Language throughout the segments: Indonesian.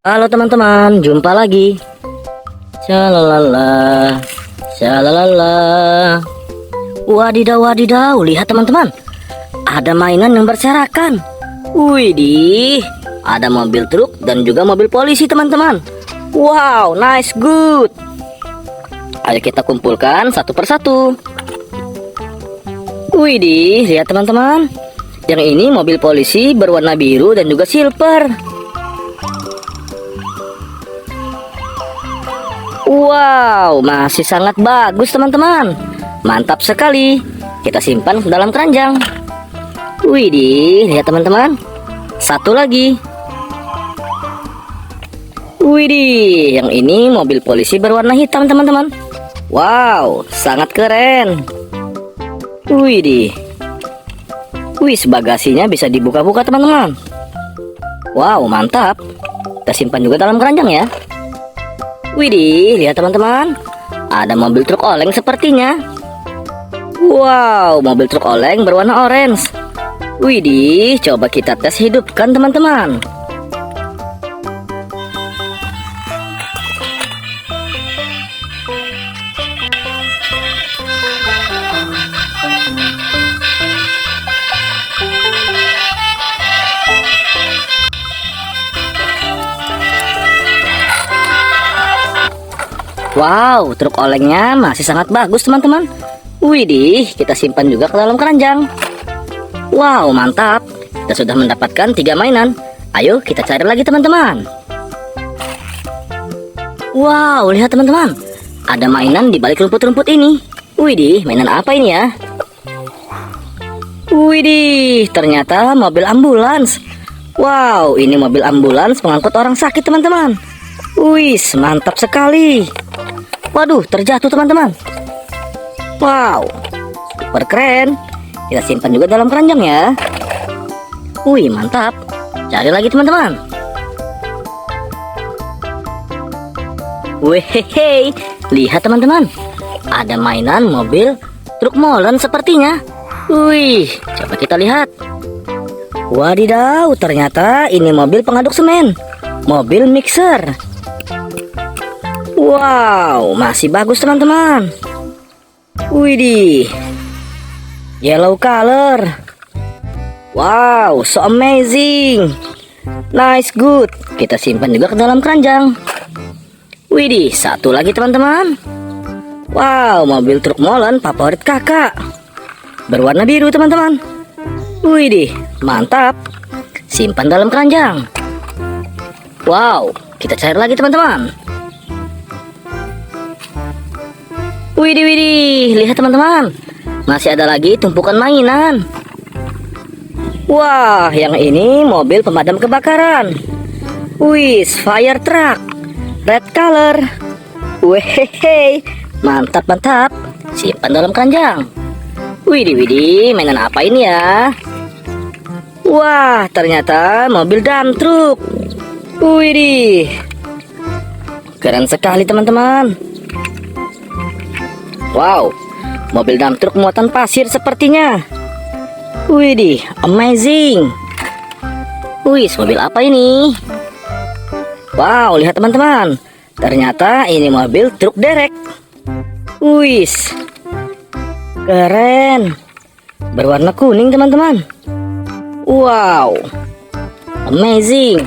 Halo teman-teman, jumpa lagi. Shalalala, shalalala. Wadidaw, wadidaw, lihat teman-teman. Ada mainan yang berserakan. Widih, ada mobil truk dan juga mobil polisi teman-teman. Wow, nice, good. Ayo kita kumpulkan satu persatu. Widih, lihat teman-teman. Yang ini mobil polisi berwarna biru dan juga silver. Wow, masih sangat bagus teman-teman. Mantap sekali. Kita simpan dalam keranjang. Widih, lihat teman-teman. Satu lagi. Widih, yang ini mobil polisi berwarna hitam teman-teman. Wow, sangat keren. Widih. Wis, bagasinya bisa dibuka-buka teman-teman. Wow, mantap. Kita simpan juga dalam keranjang ya. Widih, lihat teman-teman. Ada mobil truk oleng sepertinya. Wow, mobil truk oleng berwarna orange. Widih, coba kita tes hidupkan teman-teman. Wow, truk olengnya masih sangat bagus teman-teman. Widih, kita simpan juga ke dalam keranjang. Wow, mantap. Kita sudah mendapatkan 3 mainan. Ayo kita cari lagi teman-teman. Wow, lihat teman-teman. Ada mainan di balik rumput-rumput ini. Widih, mainan apa ini ya? Widih, ternyata mobil ambulans. Wow, ini mobil ambulans pengangkut orang sakit teman-teman. Wis, mantap sekali. Waduh, terjatuh teman-teman. Wow, super keren. Kita simpan juga dalam keranjang ya. Wih, mantap. Cari lagi teman-teman. Wehehe, lihat teman-teman. Ada mainan mobil truk molen sepertinya. Wih, coba kita lihat. Wadidaw, ternyata ini mobil pengaduk semen. Mobil mixer. Wow, masih bagus teman-teman. Widih, yellow color. Wow, so amazing. Nice, good. Kita simpan juga ke dalam keranjang. Widih, satu lagi teman-teman. Wow, mobil truk molen favorit kakak. Berwarna biru teman-teman. Widih, mantap. Simpan dalam keranjang. Wow, kita cari lagi teman-teman. Widih, widih, lihat teman-teman. Masih ada lagi tumpukan mainan. Wah, yang ini mobil pemadam kebakaran. Wis, fire truck. Red color. Wehehe, mantap, mantap. Simpan dalam keranjang. Widih, widih, mainan apa ini ya? Wah, ternyata mobil dump truck. Widih, keren sekali teman-teman. Wow, mobil dump truk muatan pasir sepertinya. Widih, amazing. Wih, mobil apa ini? Wow, lihat teman-teman. Ternyata ini mobil truk derek. Wih, keren. Berwarna kuning teman-teman. Wow, amazing.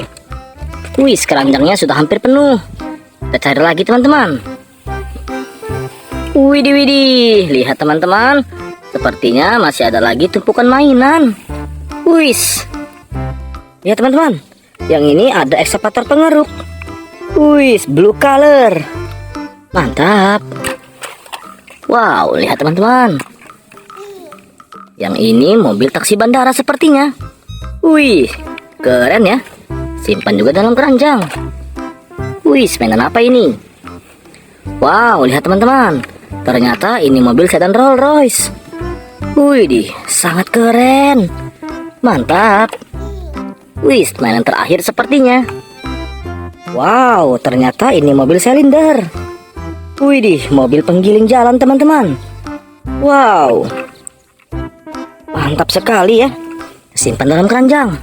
Wih, keranjangnya sudah hampir penuh. Kita cari lagi teman-teman. Widih, widih, lihat teman-teman. Sepertinya masih ada lagi tumpukan mainan. Wis, lihat teman-teman. Yang ini ada ekskavator pengeruk. Wis, blue color. Mantap. Wow, lihat teman-teman. Yang ini mobil taksi bandara sepertinya. Wih, keren ya. Simpan juga dalam keranjang. Wis, mainan apa ini? Wow, lihat teman-teman. Ternyata ini mobil sedan Rolls Royce. Widih, sangat keren. Mantap. Wih, mainan terakhir sepertinya. Wow, ternyata ini mobil silinder. Widih, mobil penggiling jalan teman-teman. Wow, mantap sekali ya. Simpan dalam keranjang.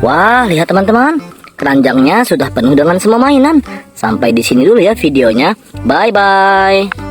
Wah, lihat teman-teman. keranjangnya sudah penuh dengan semua mainan. Sampai di sini dulu ya videonya. Bye bye.